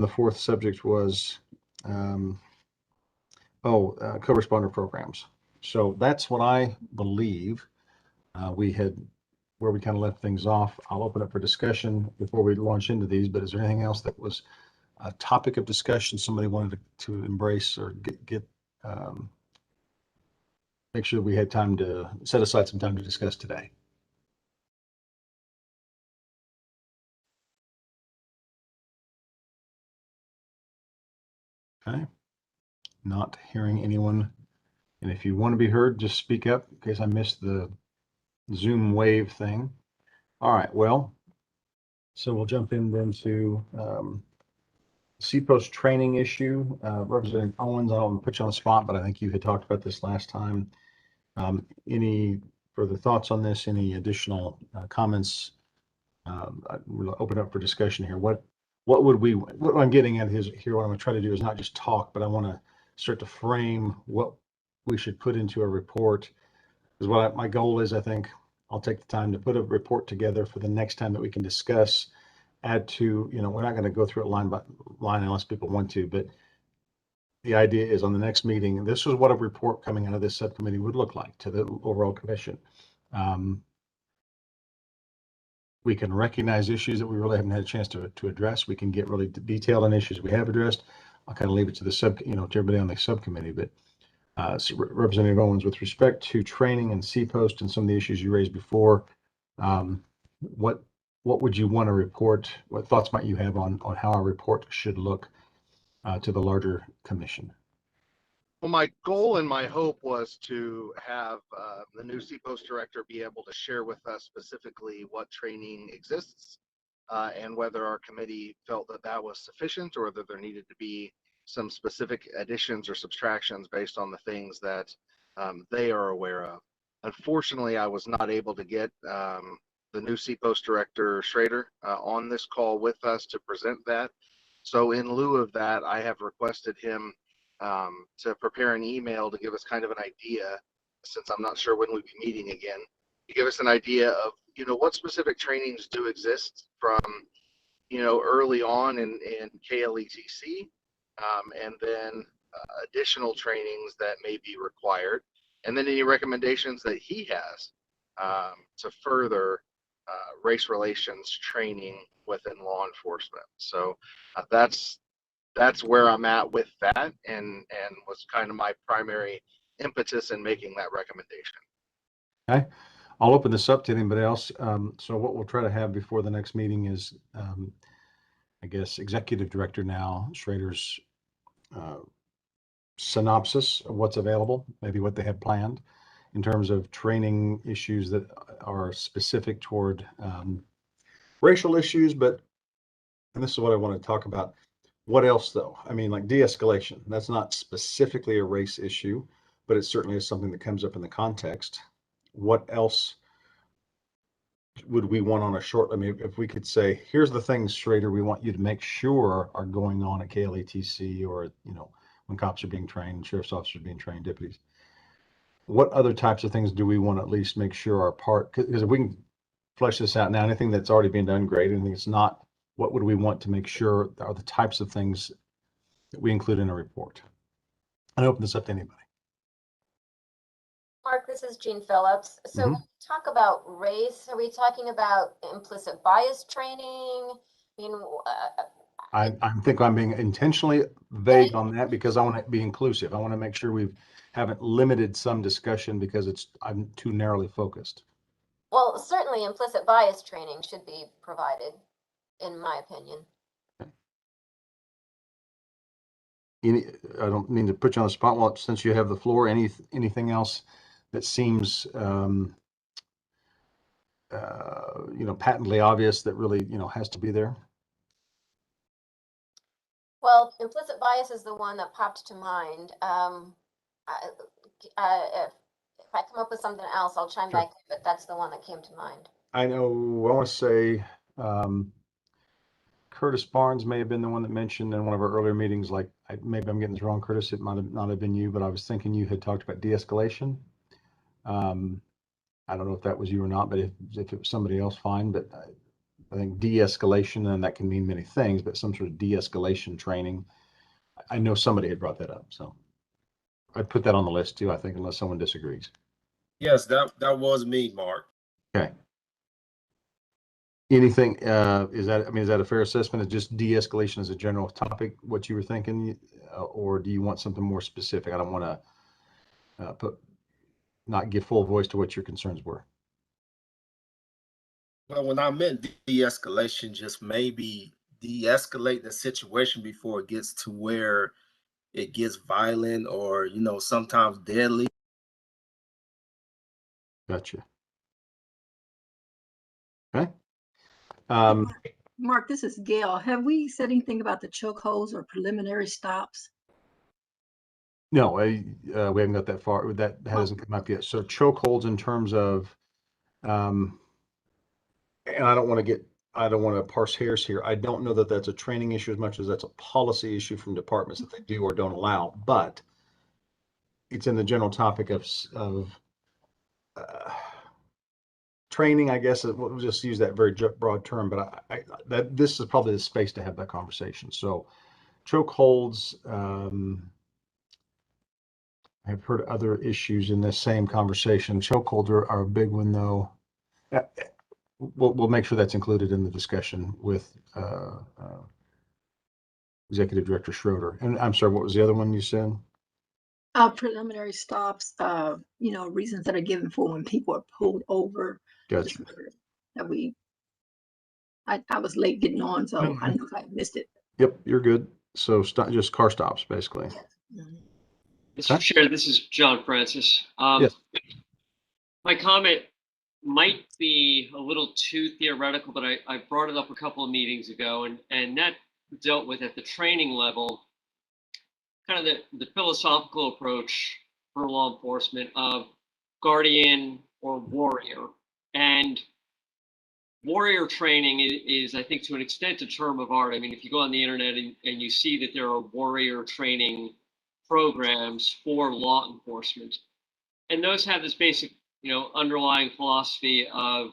The fourth subject was co-responder programs. So that's what I believe we had, where we kind of left things off. I'll open up for discussion before we launch into these, but is there anything else that was a topic of discussion somebody wanted to embrace or get make sure we had time to set aside some time to discuss today? Okay, not hearing anyone. And if you want to be heard, just speak up in case I missed the Zoom wave thing. All right, well, so we'll jump into CPOST training issue. Representative Owens, I don't want to put you on the spot, but I think you had talked about this last time. Any further thoughts on this? Any additional comments? We'll open up for discussion here. What I'm getting at is here, what I'm going to try to do is not just talk, but I want to start to frame what we should put into a report. Because what my goal is, I think I'll take the time to put a report together for the next time that we can discuss, add to, we're not going to go through it line by line unless people want to, but the idea is on the next meeting, this is what a report coming out of this subcommittee would look like to the overall commission. We can recognize issues that we really haven't had a chance to address. We can get really detailed on issues we have addressed. I'll kind of leave it to the to everybody on the subcommittee, but so Representative Owens, with respect to training and CPOST and some of the issues you raised before, what would you want to report? What thoughts might you have on how our report should look to the larger commission? Well, my goal and my hope was to have the new CPOST director be able to share with us specifically what training exists and whether our committee felt that that was sufficient or whether there needed to be some specific additions or subtractions based on the things that they are aware of. Unfortunately, I was not able to get the new CPOST director, Schrader, on this call with us to present that. So in lieu of that, I have requested him to prepare an email to give us kind of an idea, since I'm not sure when we'll be meeting again, to give us an idea of, what specific trainings do exist from, early on in KLETC, and then additional trainings that may be required, and then any recommendations that he has to further race relations training within law enforcement. So that's where I'm at with that, and was kind of my primary impetus in making that recommendation. Okay, I'll open this up to anybody else. So what we'll try to have before the next meeting is, I guess, Executive Director now, Schrader's synopsis of what's available, maybe what they have planned in terms of training issues that are specific toward racial issues. But, and this is what I want to talk about. What else though? I mean, like de-escalation, that's not specifically a race issue, but it certainly is something that comes up in the context. What else would we want on a short, I mean, if we could say, here's the things, Schrader, we want you to make sure are going on at KLETC, or, when cops are being trained, sheriff's officers are being trained, deputies. What other types of things do we want to at least make sure are part, because if we can flesh this out now, anything that's already been done, great. Anything that's not, what would we want to make sure are the types of things that we include in a report? I open this up to anybody. Mark, this is Jean Phillips. So when we talk about race, are we talking about implicit bias training? I mean, I think I'm being intentionally vague on that because I want to be inclusive. I want to make sure we haven't limited some discussion because I'm too narrowly focused. Well, certainly implicit bias training should be provided, in my opinion. I don't mean to put you on the spot. Well, since you have the floor, anything else that seems patently obvious that really has to be there? Well, implicit bias is the one that popped to mind. If I come up with something else, I'll chime back in, but that's the one that came to mind. I know, I want to say Curtis Barnes may have been the one that mentioned in one of our earlier meetings, like, maybe I'm getting this wrong, Curtis, it might not have been you, but I was thinking you had talked about de-escalation. I don't know if that was you or not, but if it was somebody else, fine. But I think de-escalation, and that can mean many things, but some sort of de-escalation training. I know somebody had brought that up, so I'd put that on the list too, I think, unless someone disagrees. Yes, that was me, Mark. Okay. Anything, is that a fair assessment? Is just de-escalation as a general topic what you were thinking, or do you want something more specific? I don't want to not give full voice to what your concerns were. Well, when I meant de-escalation, just maybe de-escalate the situation before it gets to where it gets violent or, sometimes deadly. Gotcha. Okay. Mark, this is Gail. Have we said anything about the chokeholds or preliminary stops? No, we haven't got that far. That hasn't come up yet. So chokeholds in terms of, and I don't want to parse hairs here. I don't know that that's a training issue as much as that's a policy issue from departments that they do or don't allow, but it's in the general topic of training, I guess. We'll just use that very broad term, but that this is probably the space to have that conversation. So chokeholds, I've heard other issues in this same conversation. Chokeholds are a big one, though. We'll make sure that's included in the discussion with Executive Director Schroeder. And I'm sorry, what was the other one you said? Preliminary stops, reasons that are given for when people are pulled over. Gotcha. That I was late getting on, so I know I missed it. Yep, you're good. So just car stops, basically. Mhm. Mr. Chair, this is John Francis. Yes. My comment might be a little too theoretical, but I brought it up a couple of meetings ago, and that dealt with at the training level, kind of the philosophical approach for law enforcement of guardian or warrior. And warrior training is, I think, to an extent, a term of art. I mean, if you go on the internet and you see that there are warrior training programs for law enforcement, and those have this basic, underlying philosophy of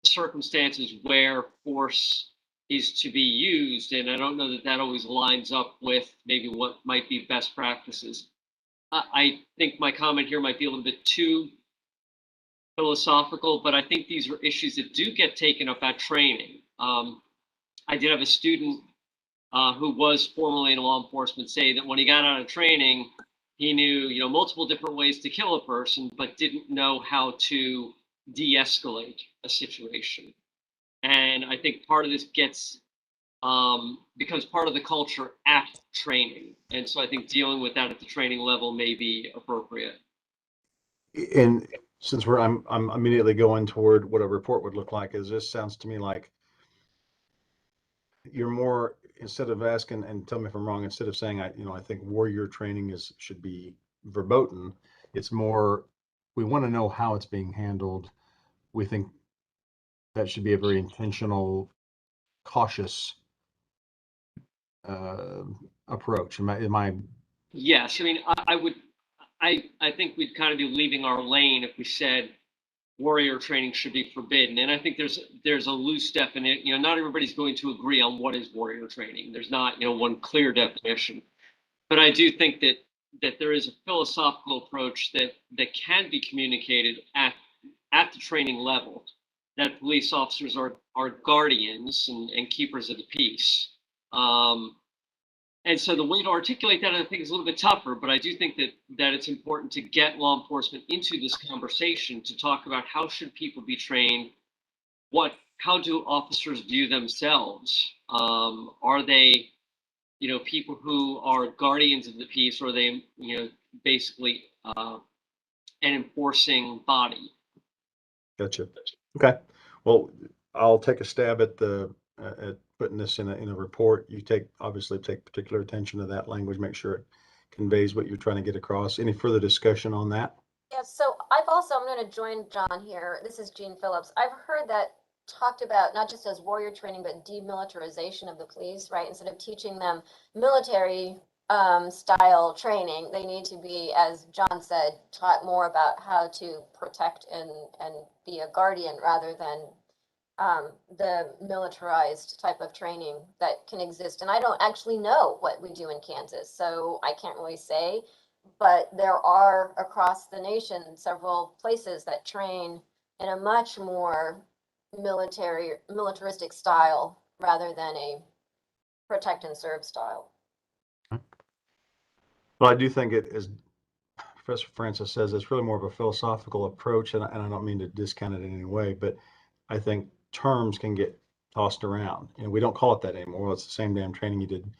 circumstances where force is to be used, and I don't know that that always lines up with maybe what might be best practices. I think my comment here might be a little bit too philosophical, but I think these are issues that do get taken up at training. I did have a student who was formerly in law enforcement say that when he got out of training, he knew, multiple different ways to kill a person, but didn't know how to de-escalate a situation. And I think part of this becomes part of the culture at training. And so I think dealing with that at the training level may be appropriate. And since I'm immediately going toward what a report would look like, this sounds to me like you're more, instead of asking, and tell me if I'm wrong, instead of saying I think warrior training should be verboten, it's more we want to know how it's being handled. We think that should be a very intentional, cautious approach. Am I? Yes, I mean, I think we'd kind of be leaving our lane if we said warrior training should be forbidden. And I think there's a loose definition. Not everybody's going to agree on what is warrior training. There's not, one clear definition. But I do think that there is a philosophical approach that can be communicated at the training level, that police officers are guardians and keepers of the peace. And so the way to articulate that, I think, is a little bit tougher, but I do think that it's important to get law enforcement into this conversation to talk about how should people be trained, how do officers view themselves? Are they, people who are guardians of the peace, or are they, basically an enforcing body? Gotcha. Okay. Well, I'll take a stab at at putting this in a report. You obviously take particular attention to that language, make sure it conveys what you're trying to get across. Any further discussion on that? Yeah, so I'm going to join John here. This is Jean Phillips. I've heard that talked about not just as warrior training, but demilitarization of the police, right? Instead of teaching them military style training, they need to be, as John said, taught more about how to protect and be a guardian rather than the militarized type of training that can exist. And I don't actually know what we do in Kansas, so I can't really say, but there are across the nation several places that train in a much more militaristic style rather than a protect and serve style. Well, I do think it is, Professor Francis says, it's really more of a philosophical approach, and I don't mean to discount it in any way, but I think terms can get tossed around, and we don't call it that anymore. Well, it's the same damn training you did,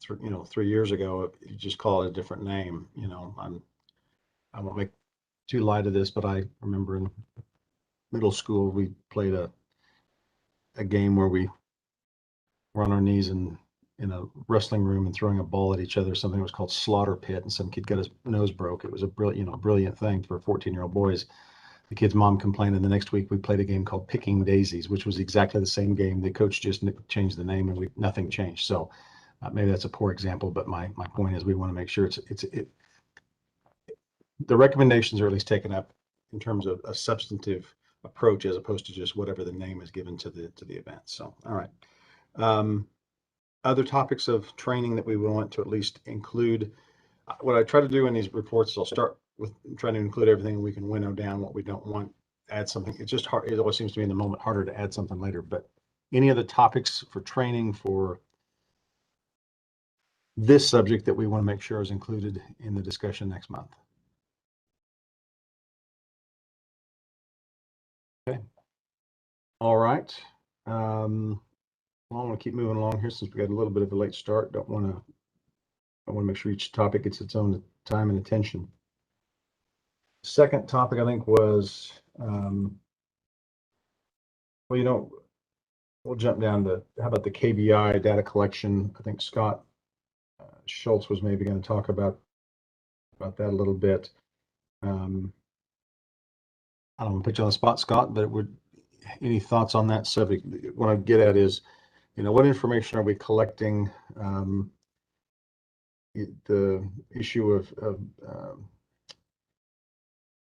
3 years ago. You just call it a different name. I won't make too light of this, but I remember in middle school we played a game where we were on our knees in a wrestling room and throwing a ball at each other. Something was called slaughter pit, and some kid got his nose broke. It was a brilliant thing for 14-year-old boys. The kid's mom complained, and the next week we played a game called Picking Daisies, which was exactly the same game. The coach just changed the name, and nothing changed. So maybe that's a poor example, but my point is we want to make sure the recommendations are at least taken up in terms of a substantive approach as opposed to just whatever the name is given to the event. So, all right. Other topics of training that we want to at least include. What I try to do in these reports is I'll start with trying to include everything. We can winnow down what we don't want, add something. It's just hard. It always seems to me in the moment harder to add something later. But any other topics for training for this subject that we want to make sure is included in the discussion next month? Okay. All right. Well, I want to keep moving along here since we got a little bit of a late start. I want to make sure each topic gets its own time and attention. Second topic, I think, was, well, we'll jump down to, how about the KBI data collection? I think Scott Schultz was maybe going to talk about that a little bit. I don't want to put you on the spot, Scott, but any thoughts on that subject? What I get at is, what information are we collecting? The issue of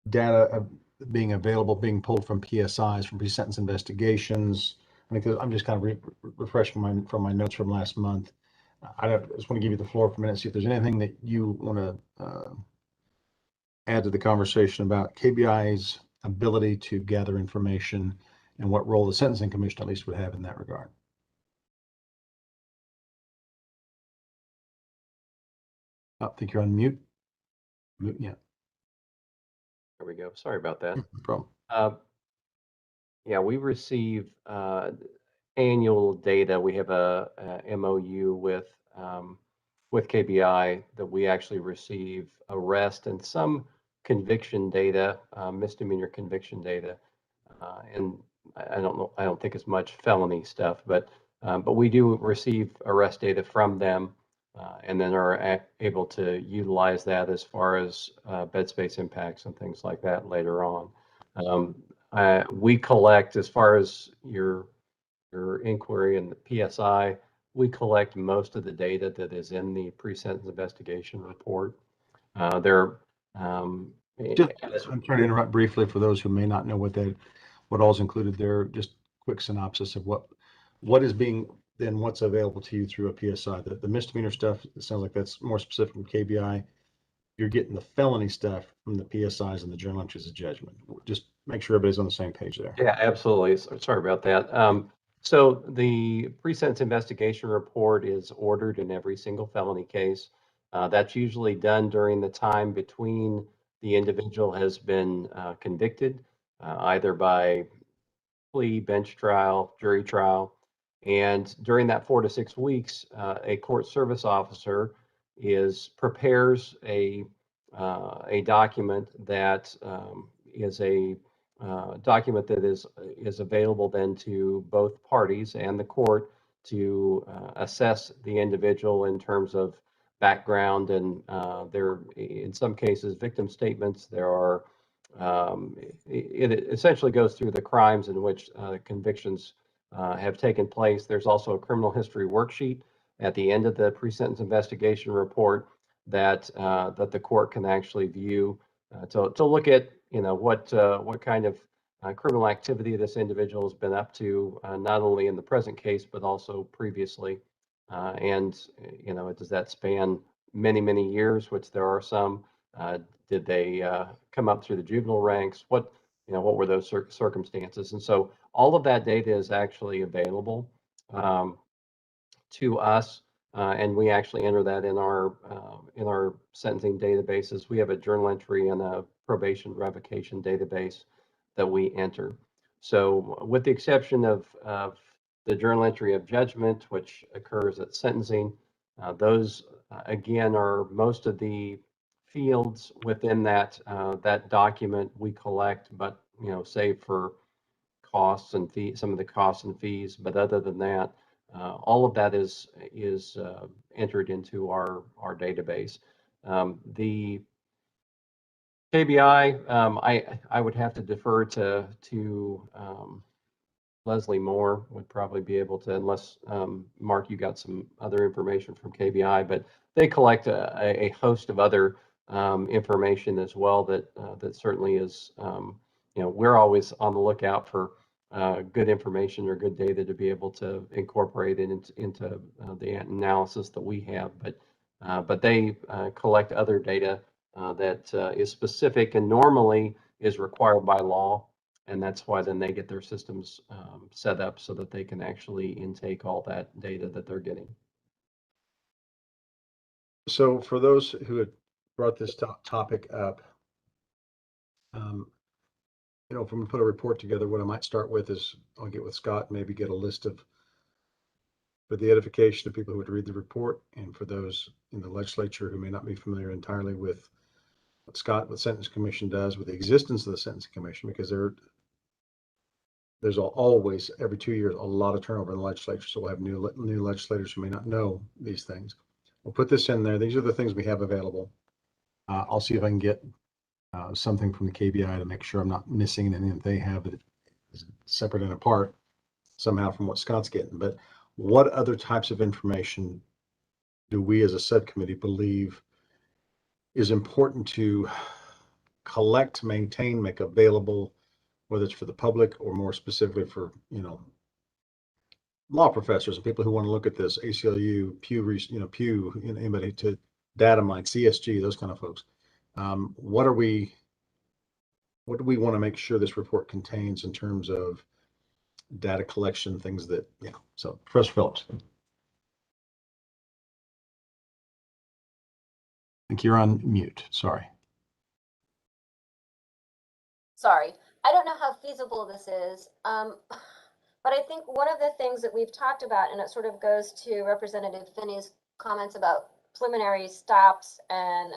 data being available, being pulled from PSIs, from pre-sentence investigations. I think I'm just kind of refreshing from my notes from last month. I just want to give you the floor for a minute, see if there's anything that you want to add to the conversation about KBI's ability to gather information and what role the Sentencing Commission at least would have in that regard. I think you're on mute. Yeah. There we go. Sorry about that. No problem. Yeah, we receive annual data. We have a MOU with KBI that we actually receive arrest and some conviction data, misdemeanor conviction data, and I don't think it's much felony stuff, but we do receive arrest data from them, and then are able to utilize that as far as bed space impacts and things like that later on. We collect, as far as your inquiry and the PSI, we collect most of the data that is in the pre-sentence investigation report. I'm trying to interrupt briefly for those who may not know what all is included there. Just quick synopsis of what is being, then what's available to you through a PSI. The misdemeanor stuff, it sounds like that's more specific from KBI. You're getting the felony stuff from the PSIs and the journal entries of judgment. Just make sure everybody's on the same page there. Yeah, absolutely. Sorry about that. So the pre-sentence investigation report is ordered in every single felony case. That's usually done during the time between the individual has been convicted, either by plea, bench trial, jury trial. And during that 4 to 6 weeks, a court service officer prepares a document that is a document that is available then to both parties and the court to assess the individual in terms of background, and there, in some cases, victim statements. There are it essentially goes through the crimes in which convictions have taken place. There's also a criminal history worksheet at the end of the pre-sentence investigation report that the court can actually view to look at what kind of criminal activity this individual has been up to, not only in the present case, but also previously. And, does that span many, many years, which there are some? Did they come up through the juvenile ranks? What were those circumstances? And so all of that data is actually available to us. And we actually enter that in our sentencing databases. We have a journal entry and a probation revocation database that we enter. So with the exception of the journal entry of judgment, which occurs at sentencing, those again are most of the fields within that document we collect, but save for costs and fees, some of the costs and fees. But other than that, all of that is entered into our database. The KBI, I would have to defer to Leslie Moore would probably be able to, unless Mark, you got some other information from KBI, but they collect a host of other information as well that certainly is, we're always on the lookout for good information or good data to be able to incorporate it into the analysis that we have. But they collect other data that is specific and normally is required by law. And that's why then they get their systems set up so that they can actually intake all that data that they're getting. So for those who had brought this topic up, if I'm going to put a report together, what I might start with is I'll get with Scott, maybe get a list of, for the edification of people who would read the report, and for those in the legislature who may not be familiar entirely with what Scott, what Sentencing Commission does, with the existence of the Sentencing Commission, because there's always, every 2 years, a lot of turnover in the legislature. So we'll have new legislators who may not know these things. We'll put this in there. These are the things we have available. I'll see if I can get something from the KBI to make sure I'm not missing anything that they have that is separate and apart somehow from what Scott's getting. But what other types of information do we as a subcommittee believe is important to collect, maintain, make available, whether it's for the public or more specifically for, law professors and people who want to look at this, ACLU, Pew, anybody, to data mine, CSG, those kind of folks. What do we want to make sure this report contains in terms of data collection, things that, so Professor Phillips. I think you're on mute, sorry. Sorry, I don't know how feasible this is, but I think one of the things that we've talked about, and it sort of goes to Representative Finney's comments about preliminary stops, and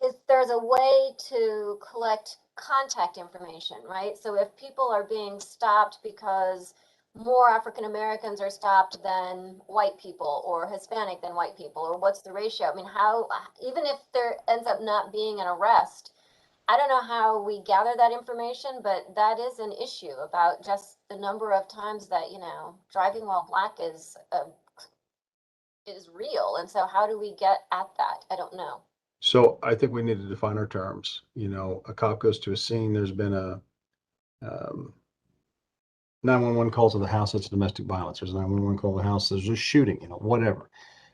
is there's a way to collect contact information, right? So if people are being stopped because more African Americans are stopped than white people, or Hispanic than white people, or what's the ratio? I mean, how, even if there ends up not being an arrest, I don't know how we gather that information, but that is an issue about just the number of times that, driving while black is real. And so how do we get at that? I don't know. So I think we need to define our terms. A cop goes to a scene, there's been a 911 call to the house, it's domestic violence. There's a 911 call to the house, there's a shooting, whatever.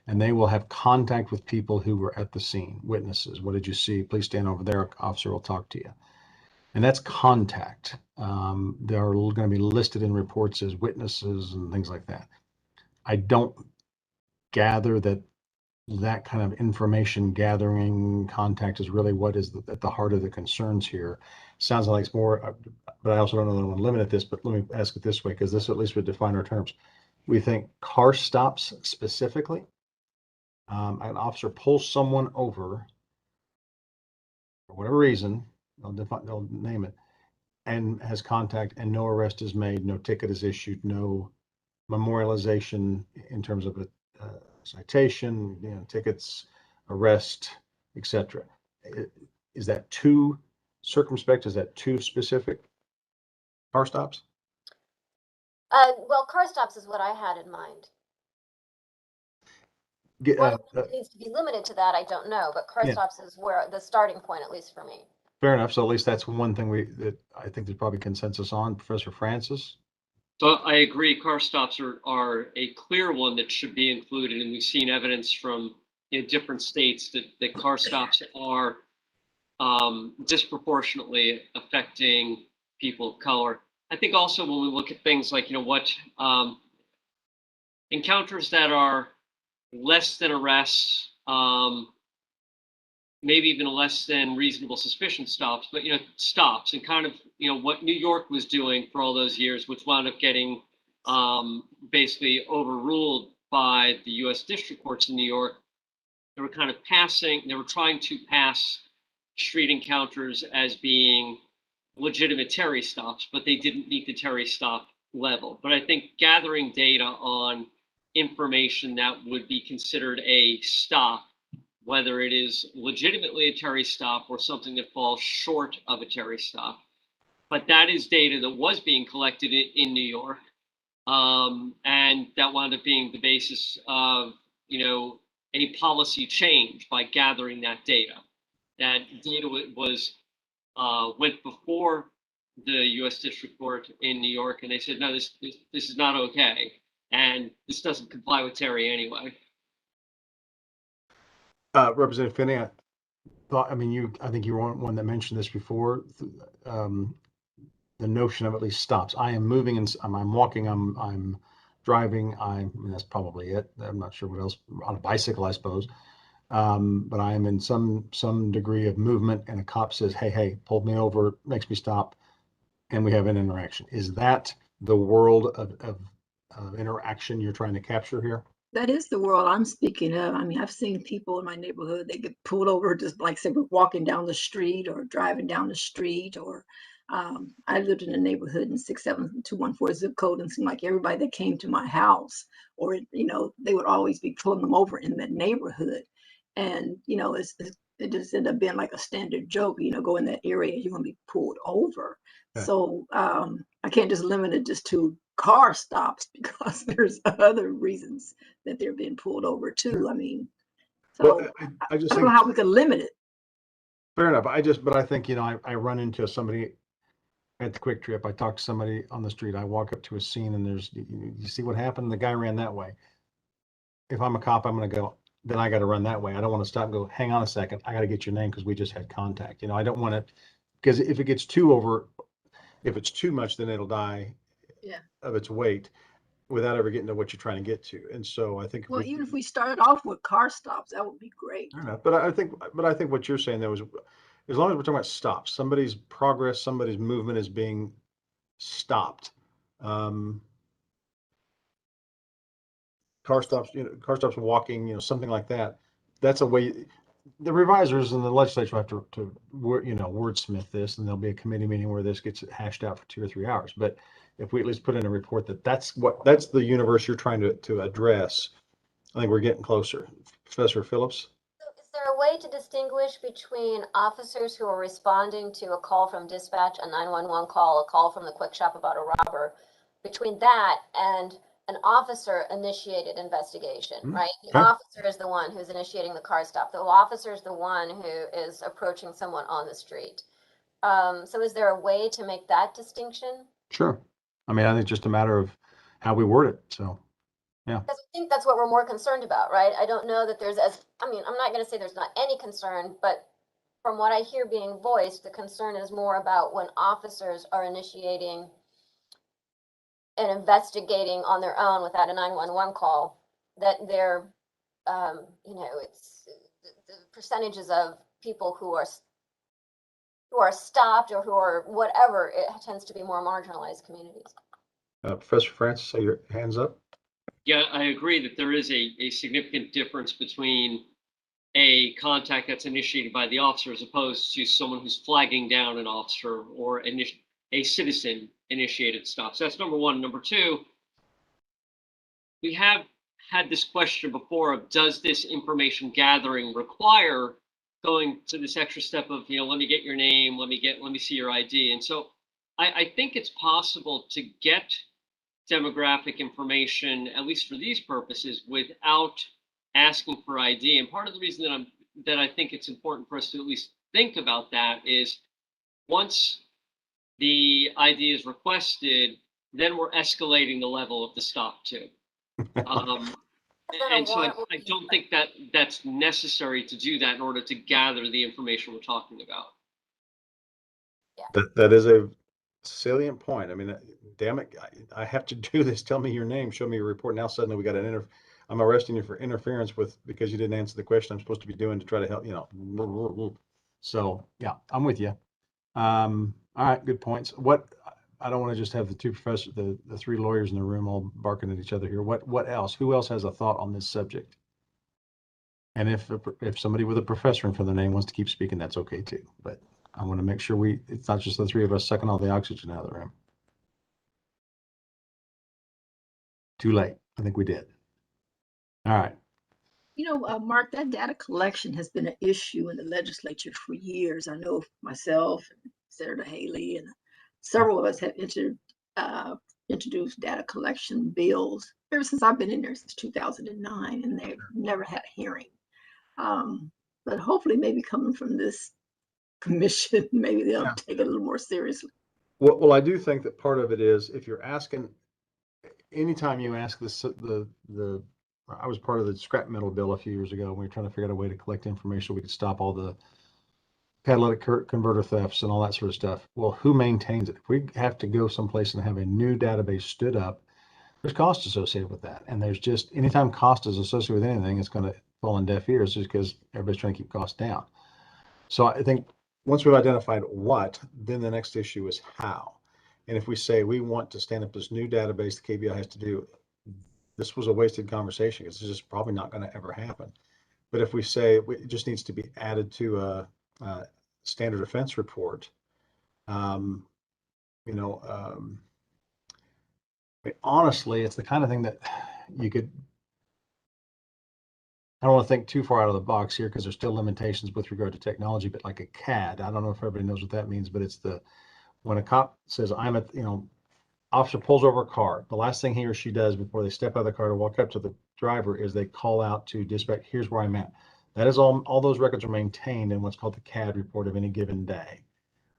And they will have contact with people who were at the scene, witnesses. What did you see? Please stand over there. Officer will talk to you. And that's contact. They're going to be listed in reports as witnesses and things like that. I don't gather that kind of information gathering contact is really what is at the heart of the concerns here. Sounds like it's more, but I also don't know that I want to limit this, but let me ask it this way, because this at least would define our terms. We think car stops specifically. An officer pulls someone over for whatever reason, they'll name it, and has contact, and no arrest is made, no ticket is issued, no memorialization in terms of a citation, tickets, arrest, etc. Is that too circumspect? Is that too specific? Car stops? Well, car stops is what I had in mind. It needs to be limited to that, I don't know, but car stops is where the starting point, at least for me. Fair enough. So at least that's one thing that I think there's probably consensus on. Professor Francis? So I agree, car stops are a clear one that should be included, and we've seen evidence from different states that car stops are disproportionately affecting people of color. I think also when we look at things like, what encounters that are less than arrests, maybe even less than reasonable suspicion stops, but stops, and kind of what New York was doing for all those years, which wound up getting basically overruled by the U.S. district courts in New York. They were trying to pass street encounters as being legitimate Terry stops, but they didn't meet the Terry stop level. But I think gathering data on information that would be considered a stop, whether it is legitimately a Terry stop or something that falls short of a Terry stop. But that is data that was being collected in New York. And that wound up being the basis of, a policy change by gathering that data. That data went before the U.S. District Court in New York, and they said, no, this is not okay, and this doesn't comply with Terry anyway. Representative Finney, I think you were one that mentioned this before. The notion of at least stops. I am moving and I'm walking, I'm driving, that's probably it. I'm not sure what else, on a bicycle, I suppose. But I am in some degree of movement, and a cop says, hey, pulled me over, makes me stop, and we have an interaction. Is that the world of interaction you're trying to capture here? That is the world I'm speaking of. I mean, I've seen people in my neighborhood, they get pulled over just like say we're walking down the street or driving down the street, or I lived in a neighborhood in 67214 zip code, and it seemed like everybody that came to my house, or they would always be pulling them over in that neighborhood. And it just ended up being like a standard joke, go in that area, you're gonna be pulled over. Okay. So I can't just limit it just to car stops, because there's other reasons that they're being pulled over too. I mean, so Well, I just I don't know think, how we could limit it. fair enough. But I think, I run into somebody at the Quick Trip. I talk to somebody on the street. I walk up to a scene, and you see what happened? The guy ran that way. If I'm a cop, I'm going to go, then I got to run that way. I don't want to stop and go, hang on a second, I got to get your name because we just had contact. I don't want it, because if it gets if it's too much, then it'll die of its weight without ever getting to what you're trying to get to. And so I think, Well, even if we started off with car stops, that would be great. fair enough. But I think what you're saying, though, is as long as we're talking about stops, somebody's progress, somebody's movement is being stopped. Car stops, walking, something like that. That's a way. The revisers and the legislature have to wordsmith this, and there'll be a committee meeting where this gets hashed out for 2 or 3 hours. But if we at least put in a report that's the universe you're trying to address, I think we're getting closer. Professor Phillips? Is there a way to distinguish between officers who are responding to a call from dispatch, a 911 call, a call from the quick shop about a robber, between that and an officer-initiated investigation, right? The officer is the one who's initiating the car stop. The officer is the one who is approaching someone on the street. So is there a way to make that distinction? Sure. I think it's just a matter of how we word it. So, yeah. Because I think that's what we're more concerned about, right? I don't know that there's I'm not going to say there's not any concern, but from what I hear being voiced, the concern is more about when officers are initiating and investigating on their own without a 911 call, that they're, it's the percentages of people who are stopped or who are whatever, it tends to be more marginalized communities. Professor Francis, your hands up. Yeah, I agree that there is a significant difference between a contact that's initiated by the officer as opposed to someone who's flagging down an officer or a citizen initiated stop. So that's number one. Number two, we have had this question before of, does this information gathering require going to this extra step of, let me get your name, let me see your ID. And so I think it's possible to get demographic information, at least for these purposes, without asking for ID. And part of the reason that I think it's important for us to at least think about that is once the ID is requested, then we're escalating the level of the stop too. And so I don't think that that's necessary to do that in order to gather the information we're talking about. That is a salient point. I mean, damn it, I have to do this. Tell me your name, show me your report. Now suddenly we got I'm arresting you for interference because you didn't answer the question I'm supposed to be doing to try to help, you know. So yeah, I'm with you. All right, good points. I don't want to just have the two professors, the three lawyers in the room all barking at each other here. What else? Who else has a thought on this subject? And if somebody with a professor in front of their name wants to keep speaking, that's okay too. But I want to make sure it's not just the three of us sucking all the oxygen out of the room. Too late. I think we did. All right. You know, Mark, that data collection has been an issue in the legislature for years. I know myself, and Senator Haley, and several of us have introduced data collection bills ever since I've been in there since 2009, and they've never had a hearing. But hopefully, maybe coming from this commission, maybe they'll take it a little more seriously. Well, I do think that part of it is if you're asking, anytime you ask this, I was part of the scrap metal bill a few years ago. We were trying to figure out a way to collect information. We could stop all the catalytic converter thefts and all that sort of stuff. Well, who maintains it? If we have to go someplace and have a new database stood up, there's cost associated with that. And there's just, anytime cost is associated with anything, it's going to fall on deaf ears just because everybody's trying to keep costs down. So I think once we've identified what, then the next issue is how. And if we say we want to stand up this new database the KBI has to do, this was a wasted conversation because it's just probably not going to ever happen. But if we say it just needs to be added to a standard offense report, you know, I mean, honestly, it's the kind of thing that you could, I don't want to think too far out of the box here because there's still limitations with regard to technology, but like a CAD, I don't know if everybody knows what that means, but it's when a cop says, officer pulls over a car, the last thing he or she does before they step out of the car to walk up to the driver is they call out to dispatch, here's where I'm at. That is all those records are maintained in what's called the CAD report of any given day.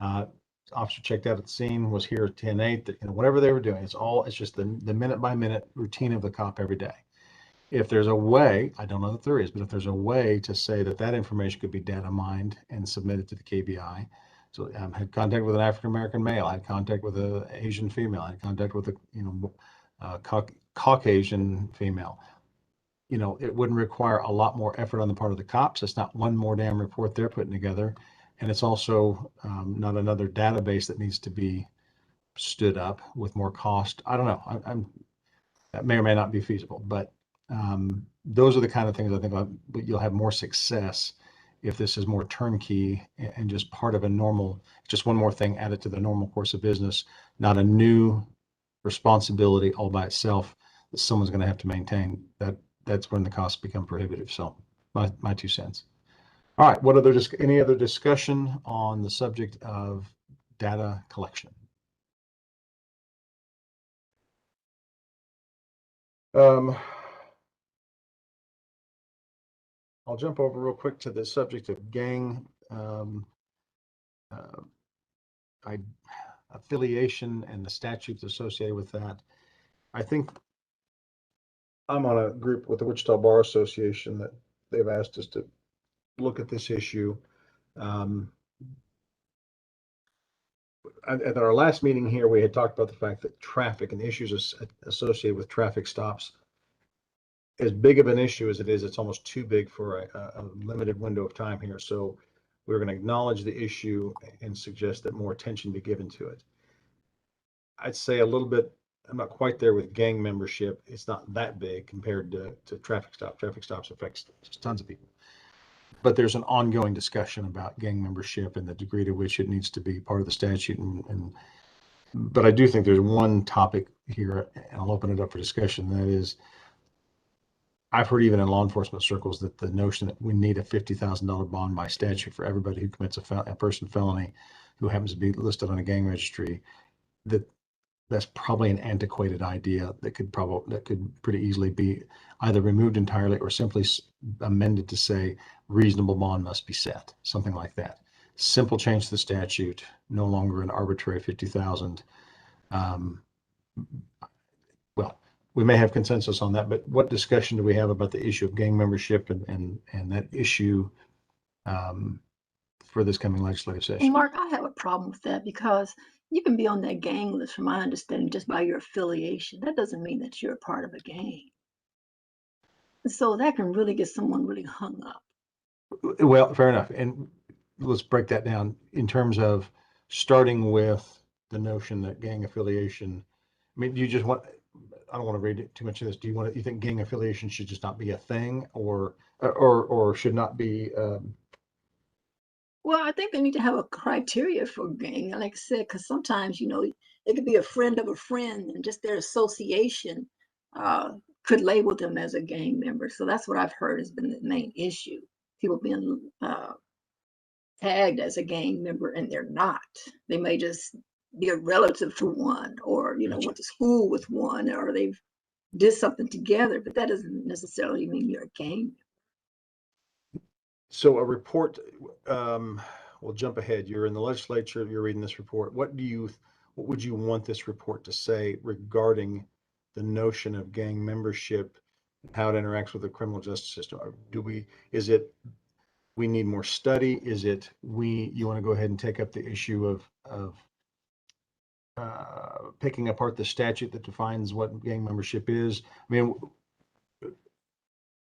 Officer checked out at the scene, was here at 10/8, whatever they were doing, it's just the minute by minute routine of the cop every day. If there's a way, I don't know that there is, but if there's a way to say that information could be data mined and submitted to the KBI. So I had contact with an African-American male, I had contact with an Asian female, I had contact with a Caucasian female. It wouldn't require a lot more effort on the part of the cops. It's not one more damn report they're putting together. And it's also not another database that needs to be stood up with more cost. I don't know. That may or may not be feasible, but those are the kind of things I think you'll have more success if this is more turnkey and just part of a normal, just one more thing added to the normal course of business, not a new responsibility all by itself that someone's going to have to maintain. That's when the costs become prohibitive. So my 2 cents. All right. Any other discussion on the subject of data collection? I'll jump over real quick to the subject of gang affiliation and the statutes associated with that. I think I'm on a group with the Wichita Bar Association that they've asked us to look at this issue. At our last meeting here, we had talked about the fact that traffic and issues associated with traffic stops, as big of an issue as it is, it's almost too big for a limited window of time here. So we're going to acknowledge the issue and suggest that more attention be given to it. I'd say a little bit, I'm not quite there with gang membership. It's not that big compared to traffic stops. Traffic stops affects just tons of people. But there's an ongoing discussion about gang membership and the degree to which it needs to be part of the statute. But I do think there's one topic here, and I'll open it up for discussion. That is, I've heard even in law enforcement circles that the notion that we need a $50,000 bond by statute for everybody who commits a felony who happens to be listed on a gang registry, that's probably an antiquated idea that could pretty easily be either removed entirely or simply amended to say reasonable bond must be set, something like that. simple change to the statute, no longer an arbitrary 50,000. Well, we may have consensus on that, but what discussion do we have about the issue of gang membership and that issue for this coming legislative Well, session? Mark, I have a problem with that because you can be on that gang list, from my understanding, just by your affiliation. That doesn't mean that you're a part of a gang. And so that can really get someone really hung up. Well, fair enough. And let's break that down in terms of starting with the notion that gang affiliation. I mean, do you just want, I don't want to read too much of this. Do you think gang affiliation should just not be a thing, or should not be? Well, I think they need to have a criteria for gang, like I said, because sometimes, it could be a friend of a friend, and just their association could label them as a gang member. So that's what I've heard has been the main issue. People being tagged as a gang member, and they're not. They may just be a relative to one, or Gotcha. went to school with one, or they've did something together, but that doesn't necessarily mean you're a gang. So a report, we'll jump ahead. You're in the legislature, you're reading this report. What would you want this report to say regarding the notion of gang membership and how it interacts with the criminal justice system? Is it we need more study? Is it you want to go ahead and take up the issue of picking apart the statute that defines what gang membership is? I mean,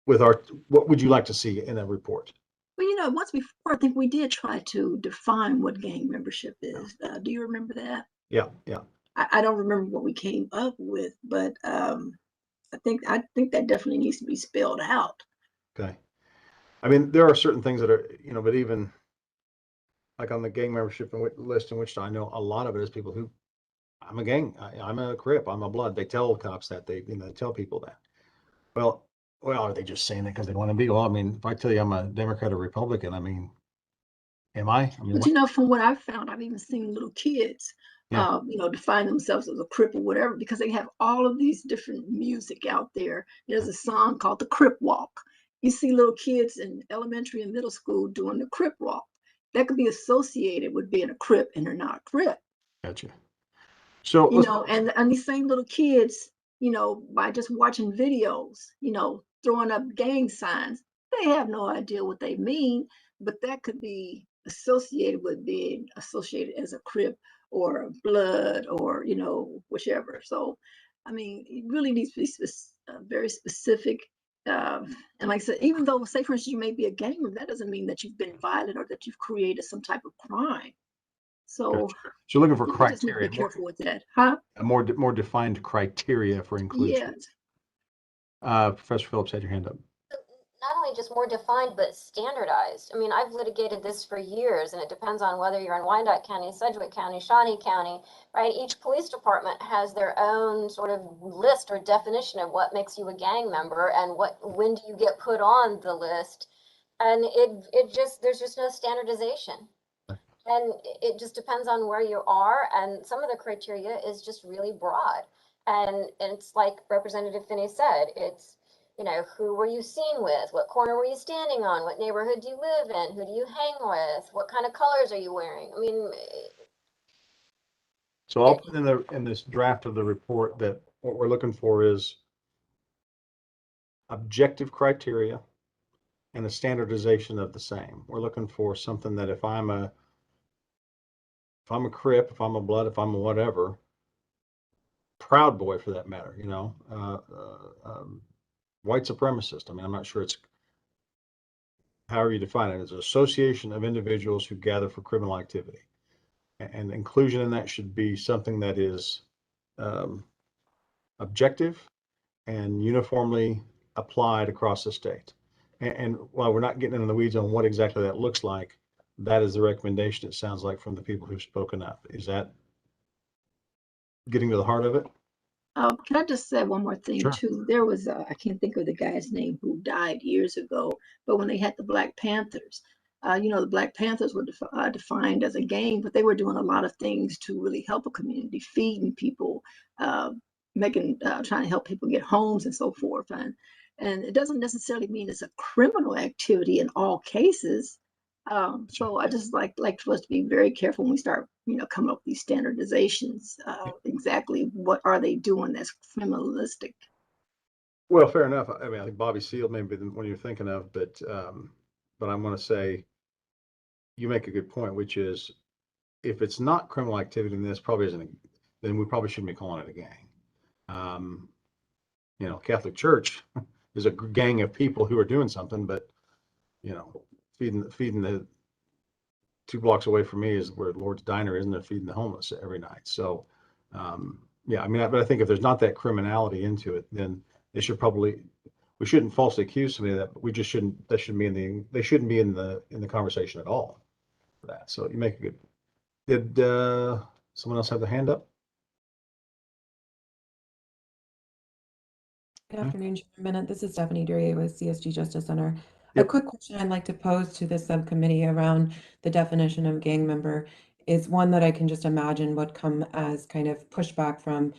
what would you like to see in that report? Well, once before, I think we did try to define what gang membership is. Do you remember that? Yeah. I don't remember what we came up with, but I think that definitely needs to be spelled out. Okay. I mean, there are certain things that are, but even like on the gang membership list in which I know a lot of it is people who, I'm a gang, I'm a Crip, I'm a Blood. They tell cops that, they tell people that. Well, are they just saying it because they want to be? Well, I mean, if I tell you I'm a Democrat or Republican, I mean, am I? I mean, But from what I've found, I've even seen little kids, Yeah. define themselves as a Crip or whatever, because they have all of these different music out there. There's a song called the Crip Walk. You see little kids in elementary and middle school doing the Crip Walk. That could be associated with being a Crip, and they're not a Crip. Gotcha. So, and these same little kids, by just watching videos, throwing up gang signs, they have no idea what they mean, but that could be associated with being associated as a Crip or a Blood, or whichever. So I mean, it really needs to be very specific. And like I said, even though, say for instance, you may be a gang member, that doesn't mean that you've been violent or that you've created some type of crime. So gotcha. So looking for you just need to criteria, be careful with that, huh? a more defined criteria for inclusion. Yes. Professor Phillips had your hand up. Not only just more defined, but standardized. I mean, I've litigated this for years, and it depends on whether you're in Wyandotte County, Sedgwick County, Shawnee County, right? Each police department has their own sort of list or definition of what makes you a gang member and when do you get put on the list. And there's just no standardization. And it just depends on where you are. And some of the criteria is just really broad. And it's like Representative Finney said, it's, who were you seen with? What corner were you standing on? What neighborhood do you live in? Who do you hang with? What kind of colors are you wearing? I mean, so I'll put in this draft of the report that what we're looking for is objective criteria and a standardization of the same. We're looking for something that if I'm a Crip, if I'm a Blood, if I'm a whatever, Proud Boy for that matter, white supremacist. I mean, I'm not sure it's however you define it. It's an association of individuals who gather for criminal activity, and inclusion in that should be something that is objective and uniformly applied across the state. And while we're not getting into the weeds on what exactly that looks like, that is the recommendation, it sounds like, from the people who've spoken up. Is that getting to the heart of it? Can I just say one more thing? Sure. Too? There was, I can't think of the guy's name who died years ago, but when they had the Black Panthers, the Black Panthers were defined as a gang, but they were doing a lot of things to really help a community, feeding people, trying to help people get homes and so forth. And it doesn't necessarily mean it's a criminal activity in all cases. So I just like for us to be very careful when we start, coming up with these standardizations. Exactly what are they doing that's criminalistic? Well, fair enough. I mean, I think Bobby Seale may be the one you're thinking of, but I'm going to say you make a good point, which is if it's not criminal activity, then this probably isn't, then we probably shouldn't be calling it a gang. Catholic Church is a gang of people who are doing something, but feeding the 2 blocks away from me is where Lord's Diner is, and they're feeding the homeless every night. So, yeah, I mean, but I think if there's not that criminality into it, then we shouldn't falsely accuse somebody of that, but we just shouldn't, they shouldn't be in the conversation at all for that. So you make a good, did someone else have their hand up? Good afternoon, Chairman. This is Stephanie Duryea with CSG Justice Center. Yep. A quick question I'd like to pose to the subcommittee around the definition of gang member is one that I can just imagine would come as kind of pushback from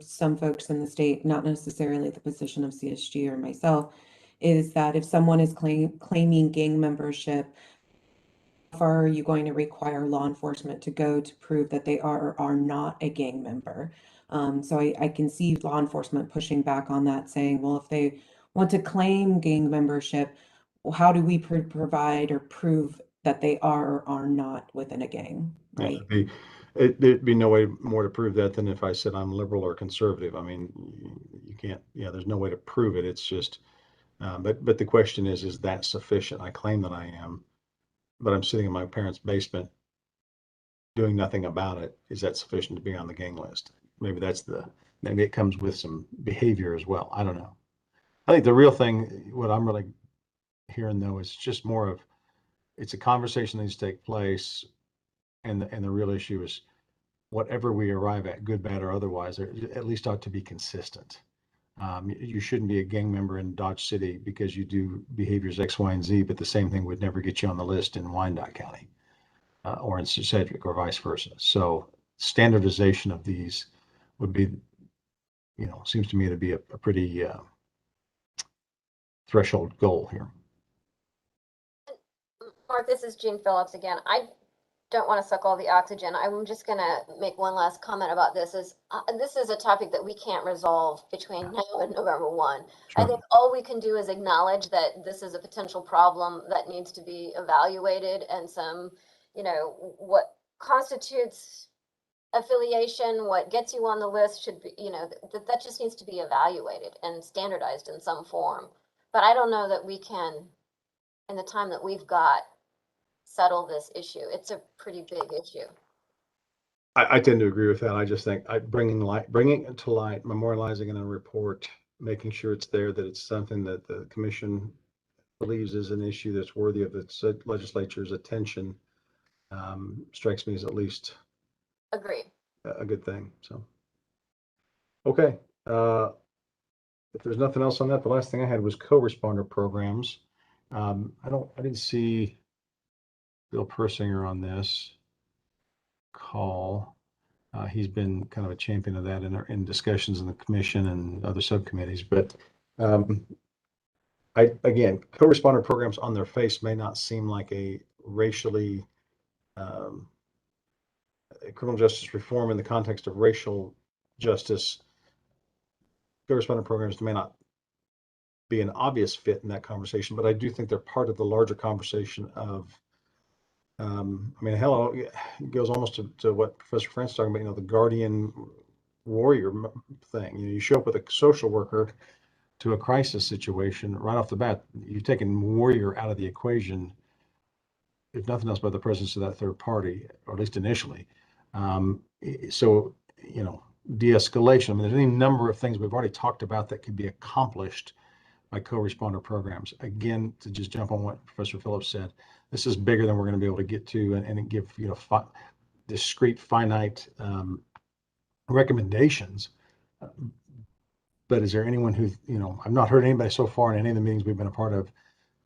some folks in the state, not necessarily the position of CSG or myself, is that if someone is claiming gang membership, how far are you going to require law enforcement to go to prove that they are or are not a gang member? So I can see law enforcement pushing back on that, saying, well, if they want to claim gang membership, well, how do we provide or prove that they are or are not within a gang, right? Yeah, there'd be no way more to prove that than if I said I'm liberal or conservative. I mean, you can't, there's no way to prove it. It's just, but the question is that sufficient? I claim that I am, but I'm sitting in my parents' basement doing nothing about it. Is that sufficient to be on the gang list? Maybe it comes with some behavior as well. I don't know. I think the real thing, what I'm really hearing though, is just more of, it's a conversation that needs to take place. And the real issue is whatever we arrive at, good, bad, or otherwise, there at least ought to be consistent. You shouldn't be a gang member in Dodge City because you do behaviors X, Y, and Z, but the same thing would never get you on the list in Wyandotte County or in Sedgwick or vice versa. So standardization of these would be, seems to me to be a pretty threshold goal here. Mark, this is Jean Phillips again. I don't want to suck all the oxygen. I'm just going to make one last comment about this. This is a topic that we can't resolve between now and November 1. Sure. I think all we can do is acknowledge that this is a potential problem that needs to be evaluated, and some, what constitutes affiliation, what gets you on the list should be, that just needs to be evaluated and standardized in some form. But I don't know that we can, in the time that we've got, settle this issue. It's a pretty big issue. I tend to agree with that. I just think bringing it to light, memorializing in a report, making sure it's there, that it's something that the commission believes is an issue that's worthy of its legislature's attention, strikes me as at least Agree. a good thing. So, okay. If there's nothing else on that, the last thing I had was co-responder programs. I didn't see Bill Persinger on this call. He's been kind of a champion of that in discussions in the commission and other subcommittees. But again, co-responder programs on their face may not seem like a racially criminal justice reform in the context of racial justice. Co-responder programs may not be an obvious fit in that conversation, but I do think they're part of the larger conversation of, hello, it goes almost to what Professor Francis talking about, the guardian warrior thing. You show up with a social worker to a crisis situation right off the bat, you've taken warrior out of the equation, if nothing else, by the presence of that third party, or at least initially. So, de-escalation. There's any number of things we've already talked about that could be accomplished by co-responder programs. Again, to just jump on what Professor Phillips said, this is bigger than we're going to be able to get to and give, discrete, finite recommendations. But is there anyone who, I've not heard anybody so far in any of the meetings we've been a part of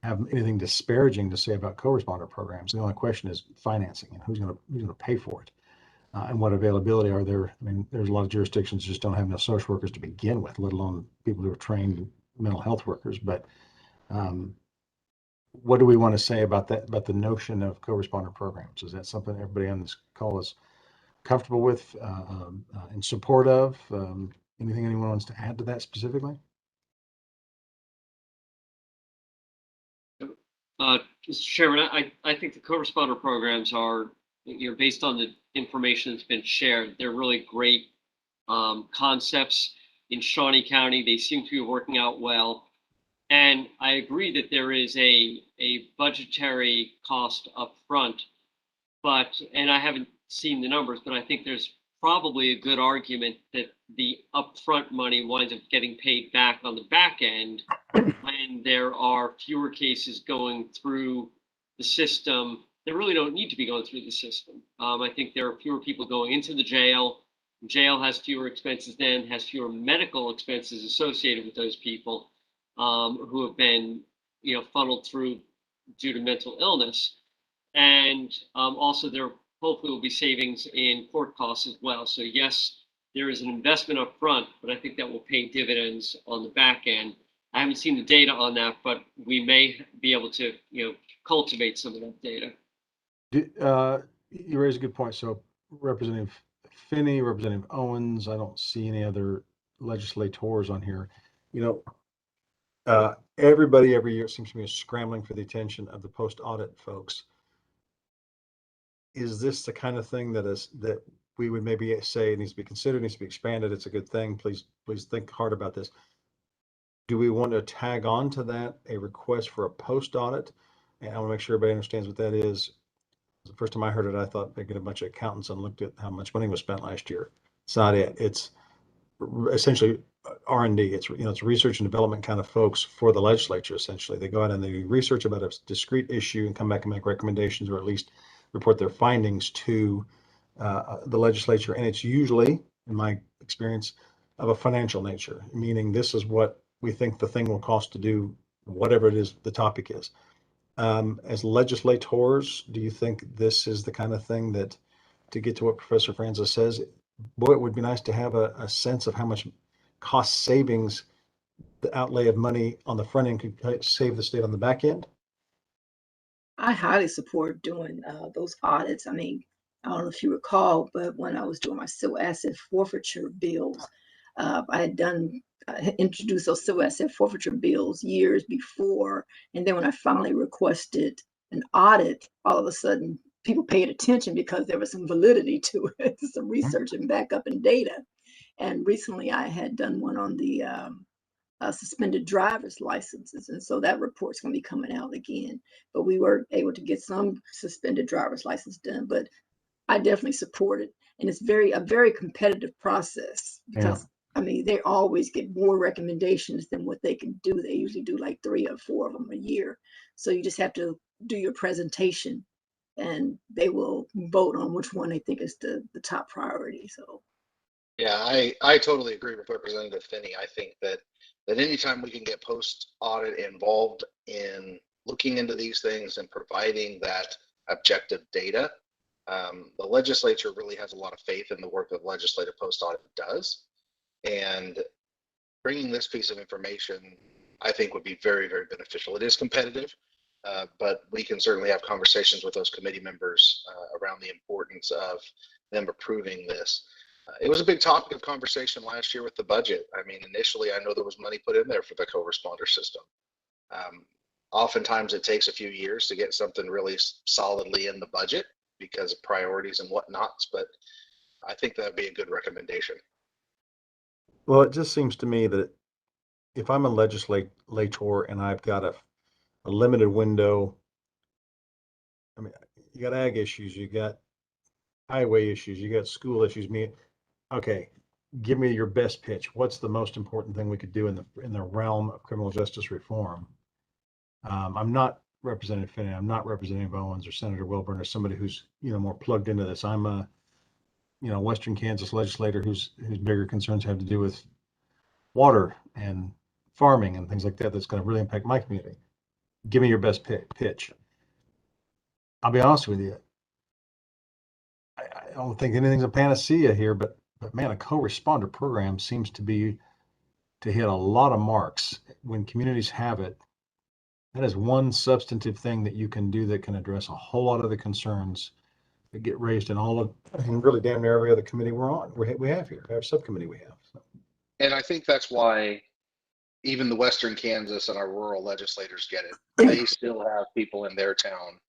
have anything disparaging to say about co-responder programs. The only question is financing and who's going to pay for it, and what availability are there. There's a lot of jurisdictions that just don't have enough social workers to begin with, let alone people who are trained mental health workers. But what do we want to say about that, about the notion of co-responder programs? Is that something everybody on this call is comfortable with, in support of? Anything anyone wants to add to that specifically? Mr. Chairman, I think the co-responder programs are, based on the information that's been shared, they're really great concepts in Shawnee County. They seem to be working out well. And I agree that there is a budgetary cost up front, and I haven't seen the numbers, but I think there's probably a good argument that the upfront money winds up getting paid back on the back end when there are fewer cases going through the system that really don't need to be going through the system. I think there are fewer people going into the jail. Jail has fewer expenses then, has fewer medical expenses associated with those people who have been, funneled through due to mental illness. And also there hopefully will be savings in court costs as well. So yes, there is an investment up front, but I think that will pay dividends on the back end. I haven't seen the data on that, but we may be able to, cultivate some of that data. You raise a good point. So Representative Finney, Representative Owens, I don't see any other legislators on here. Everybody every year, it seems to me, is scrambling for the attention of the post-audit folks. Is this the kind of thing that we would maybe say needs to be considered, needs to be expanded? It's a good thing. Please think hard about this. Do we want to tag on to that a request for a post-audit? And I want to make sure everybody understands what that is. The first time I heard it, I thought they get a bunch of accountants and looked at how much money was spent last year. It's not it. It's essentially R&D. It's it's research and development kind of folks for the legislature. Essentially, they go out and they do research about a discrete issue and come back and make recommendations, or at least report their findings to the legislature. And it's usually, in my experience, of a financial nature, meaning this is what we think the thing will cost to do whatever it is the topic is. As legislators, do you think this is the kind of thing that, to get to what Professor Francis says, boy, it would be nice to have a sense of how much cost savings the outlay of money on the front end could save the state on the back end? I highly support doing those audits. I mean, I don't know if you recall, but when I was doing my civil asset forfeiture bills, I had introduced those civil asset forfeiture bills years before. And then when I finally requested an audit, all of a sudden people paid attention because there was some validity to it, some research and backup and data. And recently I had done one on the suspended driver's licenses. And so that report's going to be coming out again. But we were able to get some suspended driver's license done. But I definitely support it. And it's a very competitive process because, I mean, they always get more recommendations than what they can do. They usually do like 3 or 4 of them a year. So you just have to do your presentation and they will vote on which one they think is the top priority. So. Yeah, I totally agree with Representative Finney. I think that anytime we can get post-audit involved in looking into these things and providing that objective data, the legislature really has a lot of faith in the work that legislative post-audit does. And bringing this piece of information, I think, would be very, very beneficial. It is competitive, but we can certainly have conversations with those committee members around the importance of them approving this. It was a big topic of conversation last year with the budget. I mean, initially, I know there was money put in there for the co-responder system. Oftentimes, it takes a few years to get something really solidly in the budget because of priorities and whatnots, but I think that'd be a good recommendation. Well, it just seems to me that if I'm a legislator and I've got a limited window, I mean, you got ag issues, you got highway issues, you got school issues. Okay, give me your best pitch. What's the most important thing we could do in the realm of criminal justice reform? I'm not Representative Finney. I'm not Representative Owens or Senator Wilburn or somebody who's more plugged into this. I'm a Western Kansas legislator whose bigger concerns have to do with water and farming and things like that. That's going to really impact my community. Give me your best pitch. I'll be honest with you. I don't think anything's a panacea here, but man, a co-responder program seems to hit a lot of marks when communities have it. That is one substantive thing that you can do that can address a whole lot of the concerns that get raised in all of, and really damn near every other committee we're on, we have here, our subcommittee we have. So. And I think that's why even the Western Kansas and our rural legislators get it. They still have people in their town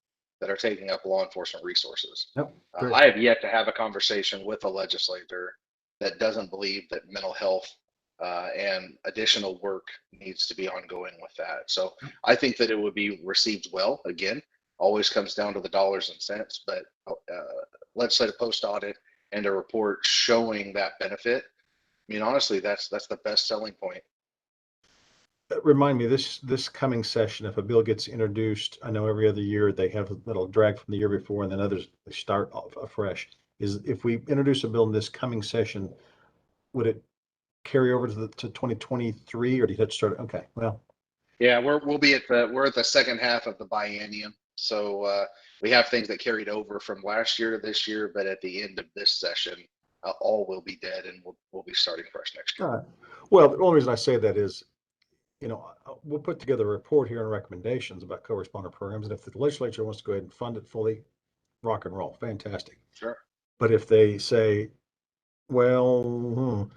that are taking up law enforcement resources. Yep, I have yet to have a conversation with a legislator that doesn't believe that mental health and additional work needs to be ongoing with that. So I think that it would be received well. Again, always comes down to the dollars and cents, but legislative post audit and a report showing that benefit. I mean, honestly, that's the best selling point. Remind me, this coming session, if a bill gets introduced, I know every other year they have a little drag from the year before, and then others they start off afresh. Is if we introduce a bill in this coming session, would it carry over to 2023, or do you have to start? Okay, well, yeah, we're at the second half of the biennium, so we have things that carried over from last year to this year, but at the end of this session, all will be dead, and we'll be starting fresh next year. all right. Well, the only reason I say that is, you know, we'll put together a report here and recommendations about co-responder programs, and if the legislature wants to go ahead and fund it fully, rock and roll, fantastic. Sure. But if they say, well,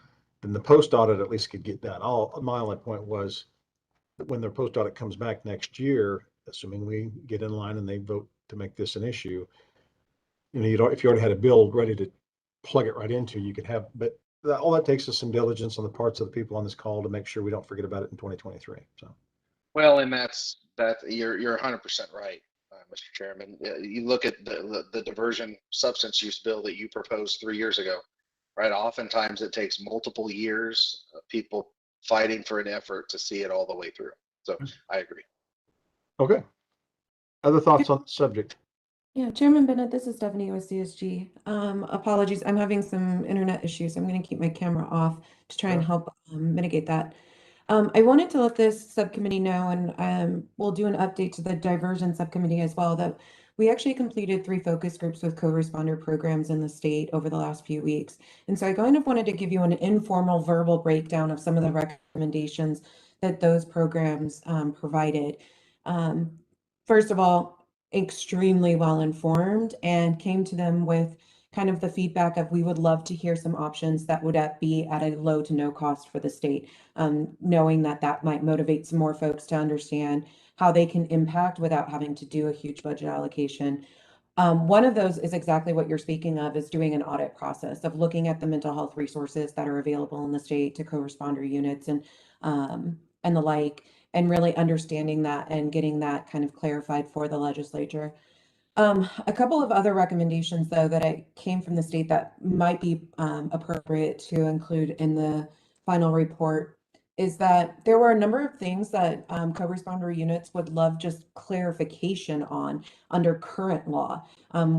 then the post audit at least could get done. My only point was that when their post audit comes back next year, assuming we get in line and they vote to make this an issue, you know, if you already had a bill ready to plug it right into, you could have, but all that takes is some diligence on the parts of the people on this call to make sure we don't forget about it in 2023. So, well, and you're 100% right, Mr. Chairman. You look at the diversion substance use bill that you proposed 3 years ago, right? Oftentimes it takes multiple years of people fighting for an effort to see it all the way through. So I agree. okay. Other thoughts on the subject? Yeah, Chairman Bennett, this is Stephanie with CSG. Apologies, I'm having some internet issues. I'm going to keep my camera off to try and help mitigate that. I wanted to let this subcommittee know, and we'll do an update to the diversion subcommittee as well, that we actually completed 3 focus groups with co-responder programs in the state over the last few weeks. And so I kind of wanted to give you an informal verbal breakdown of some of the recommendations that those programs provided. First of all, extremely well informed, and came to them with kind of the feedback of, we would love to hear some options that would be at a low to no cost for the state, knowing that that might motivate some more folks to understand how they can impact without having to do a huge budget allocation. One of those is exactly what you're speaking of, is doing an audit process of looking at the mental health resources that are available in the state to co-responder units and the like, and really understanding that and getting that kind of clarified for the legislature. A couple of other recommendations, though, that I came from the state that might be appropriate to include in the final report is that there were a number of things that co-responder units would love just clarification on under current law,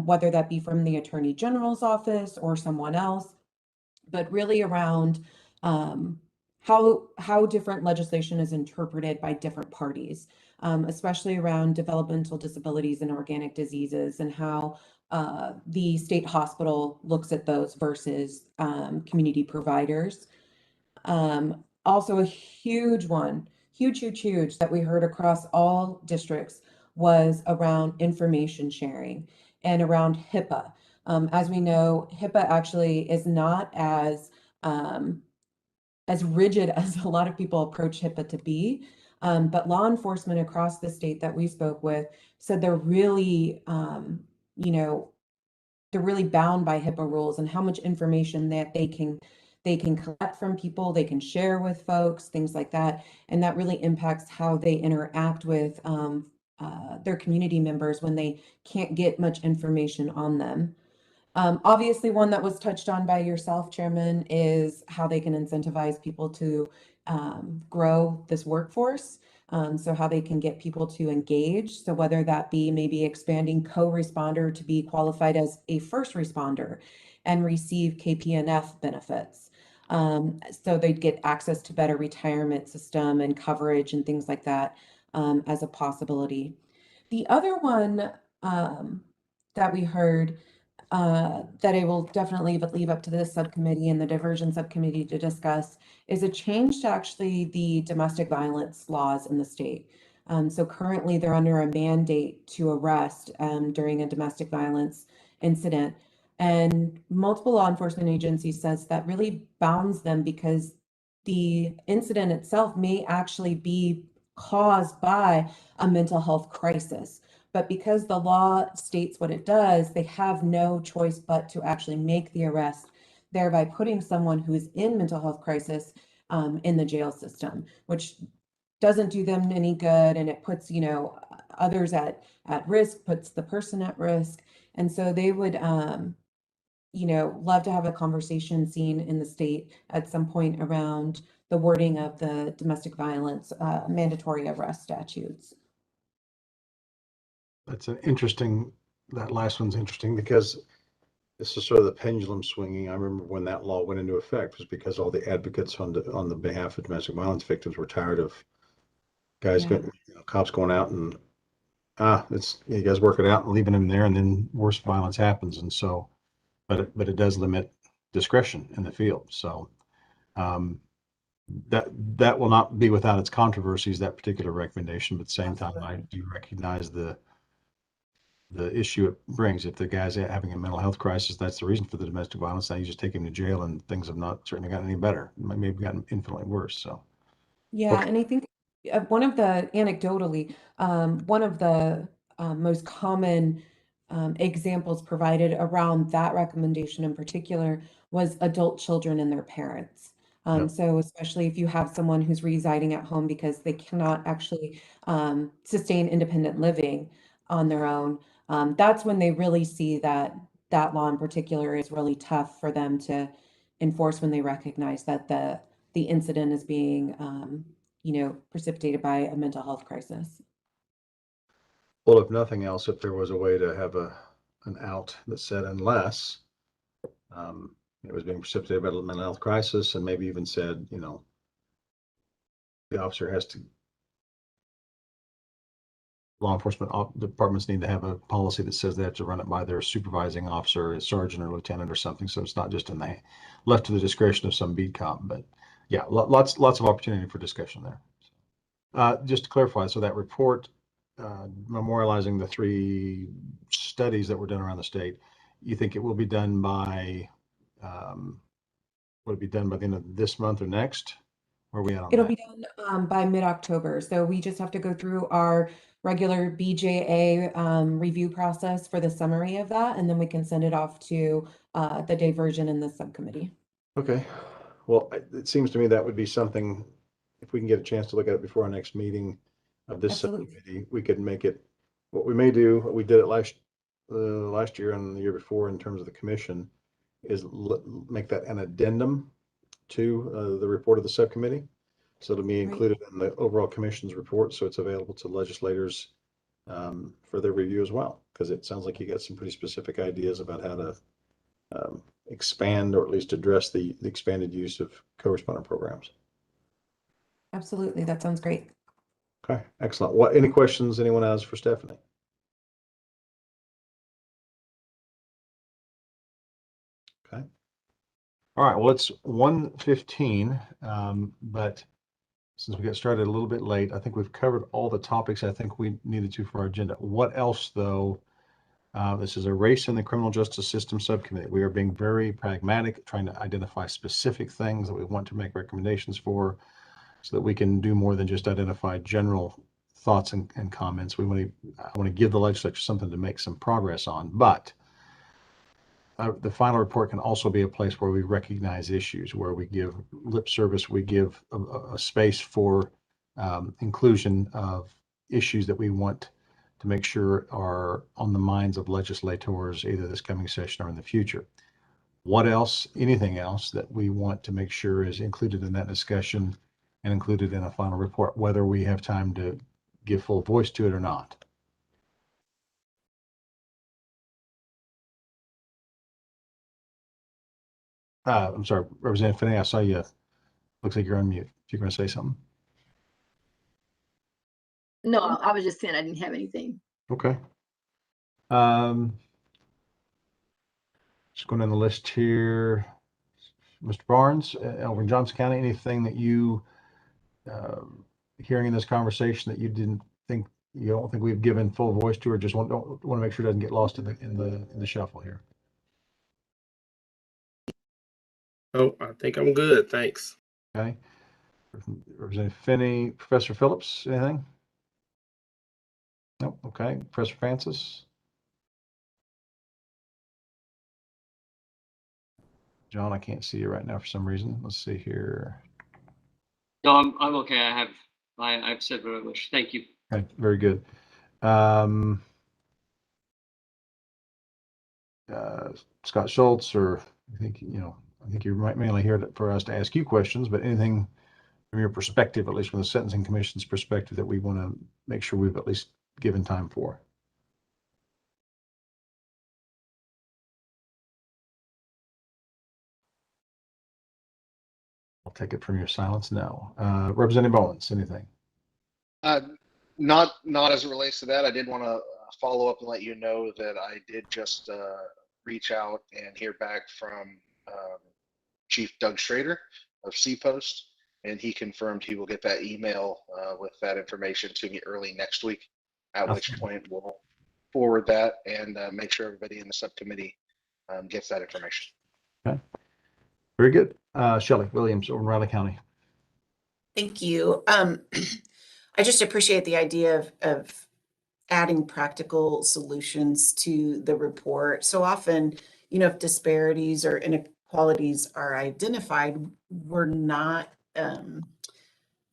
whether that be from the Attorney General's office or someone else, but really around how different legislation is interpreted by different parties, especially around developmental disabilities and organic diseases, and how the state hospital looks at those versus community providers. Also a huge one, huge that we heard across all districts was around information sharing and around HIPAA. As we know, HIPAA actually is not as rigid as a lot of people approach HIPAA to be. But law enforcement across the state that we spoke with said they're really, they're really bound by HIPAA rules and how much information that they can collect from people, they can share with folks, things like that. And that really impacts how they interact with their community members when they can't get much information on them. Obviously, one that was touched on by yourself, Chairman, is how they can incentivize people to grow this workforce. So how they can get people to engage. So whether that be maybe expanding co-responder to be qualified as a first responder and receive KPNF benefits. So they'd get access to better retirement system and coverage and things like that as a possibility. The other one that we heard that I will definitely leave up to this subcommittee and the diversion subcommittee to discuss is a change to actually the domestic violence laws in the state. So currently they're under a mandate to arrest during a domestic violence incident. And multiple law enforcement agencies says that really bounds them because the incident itself may actually be caused by a mental health crisis. But because the law states what it does, they have no choice but to actually make the arrest, thereby putting someone who is in mental health crisis in the jail system, which doesn't do them any good, and it puts, you know, others at risk, puts the person at risk. And so they would you know, love to have a conversation seen in the state at some point around the wording of the domestic violence mandatory arrest statutes. That's an interesting, that last one's interesting because this is sort of the pendulum swinging. I remember when that law went into effect was because all the advocates on the behalf of domestic violence victims were tired of guys, Yeah. cops going out and it's you guys work it out and leaving them there, and then worse violence happens. And so, but it does limit discretion in the field. So that will not be without its controversies, that particular recommendation. But at the same time, I do recognize the issue it brings. If the guy's having a mental health crisis, that's the reason for the domestic violence. Now you just take him to jail, and things have not certainly gotten any better. Maybe gotten infinitely worse. So Yeah, okay. and I think one of the anecdotally, one of the most common examples provided around that recommendation in particular was adult children and their parents. Yep. So especially if you have someone who's residing at home because they cannot actually sustain independent living on their own, that's when they really see that that law in particular is really tough for them to enforce when they recognize that the incident is being, you know, precipitated by a mental health crisis. Well, if nothing else, if there was a way to have an out that said unless it was being precipitated by a mental health crisis, and maybe even said, you know, the officer has to, law enforcement departments need to have a policy that says they have to run it by their supervising officer, a sergeant or lieutenant or something. So it's not just in the left to the discretion of some beat cop. But yeah, lots of opportunity for discussion there. Just to clarify, so that report memorializing the 3 studies that were done around the state, you think it will be done by, would it be done by the end of this month or next? Where are we at on It'll that? be done by mid-October. So we just have to go through our regular BJA review process for the summary of that, and then we can send it off to the diversion in the subcommittee. Okay. Well, it seems to me that would be something, if we can get a chance to look at it before our next meeting of this Absolutely. subcommittee, we could make it, what we may do, we did it last year and the year before in terms of the commission, is make that an addendum to the report of the subcommittee. So it'll be included in the overall commission's report, so it's available to legislators for their review as well, because it sounds like you got some pretty specific ideas about how to expand or at least address the expanded use of co-responder programs. Absolutely, that sounds great. Okay, excellent. Any questions anyone has for Stephanie? Okay. All right, well, it's 1:15, but since we got started a little bit late, I think we've covered all the topics I think we needed to for our agenda. What else, though? This is a race in the criminal justice system subcommittee. We are being very pragmatic, trying to identify specific things that we want to make recommendations for, so that we can do more than just identify general thoughts and comments. I want to give the legislature something to make some progress on, but the final report can also be a place where we recognize issues, where we give lip service, we give a space for inclusion of issues that we want to make sure are on the minds of legislators, either this coming session or in the future. What else, anything else that we want to make sure is included in that discussion and included in a final report, whether we have time to give full voice to it or not? I'm sorry, Representative Finney, I saw you. Looks like you're on mute. You're going to say something? No, I was just saying I didn't have anything. Okay. Just going down the list here. Mr. Barnes, over in Johnson County, anything that you, hearing in this conversation that you didn't you don't think we've given full voice to, or just want to make sure it doesn't get lost in the shuffle here? Oh, I think I'm good. Thanks. Okay. Representative Finney, Professor Phillips, anything? Nope. Okay. Professor Francis? John, I can't see you right now for some reason. Let's see here. No, I'm okay. I've said what I wish. Thank you. Okay, very good. Scott Schultz, or I think you're mainly here for us to ask you questions, but anything from your perspective, at least from the Sentencing Commission's perspective, that we want to make sure we've at least given time for? I'll take it from your silence now. Representative Owens, anything? Not as it relates to that. I did want to follow up and let you know that I did just reach out and hear back from Chief Doug Schrader of CPost, and he confirmed he will get that email with that information to me early next week, at which point we'll forward that and make sure everybody in the subcommittee gets that information. Okay, very good. Shelley Williams over in Riley County. Thank you. I just appreciate the idea of adding practical solutions to the report. So often, if disparities or inequalities are identified, we're not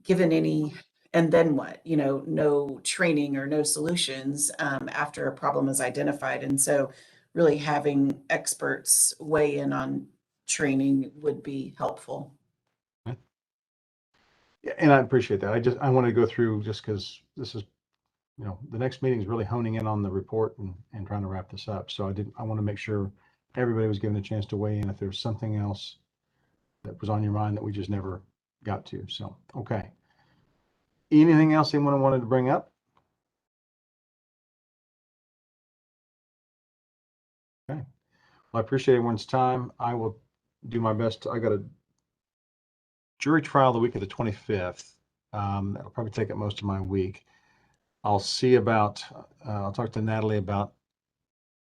given any, and then what? No training or no solutions after a problem is identified. And so really having experts weigh in on training would be helpful. Yeah, and I appreciate that. I want to go through, just because this is, the next meeting is really honing in on the report and trying to wrap this up. So I want to make sure everybody was given a chance to weigh in if there's something else that was on your mind that we just never got to. So, okay. Anything else anyone wanted to bring up? Okay. Well, I appreciate everyone's time. I will do my best. I got a jury trial the week of the 25th. That'll probably take up most of my week. I'll see about, I'll talk to Natalie about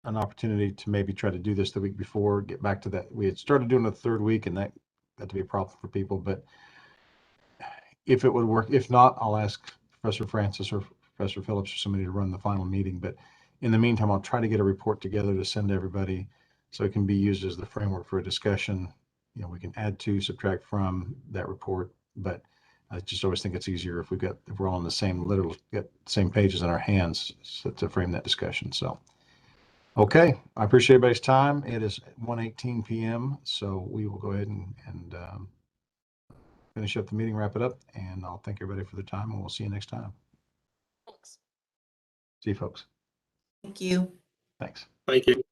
an opportunity to maybe try to do this the week before, get back to that. We had started doing the third week, and that got to be a problem for people, but if it would work, if not, I'll ask Professor Francis or Professor Phillips or somebody to run the final meeting. But in the meantime, I'll try to get a report together to send to everybody so it can be used as the framework for a discussion. We can add to, subtract from that report, but I just always think it's easier if we're all on the same, literally get the same pages in our hands to frame that discussion. So, okay, I appreciate everybody's time. It is 1:18 p.m. So we will go ahead and finish up the meeting, wrap it up, and I'll thank everybody for their time, and we'll see you next time. Thanks. See you folks. Thank you. Thanks. Thank you.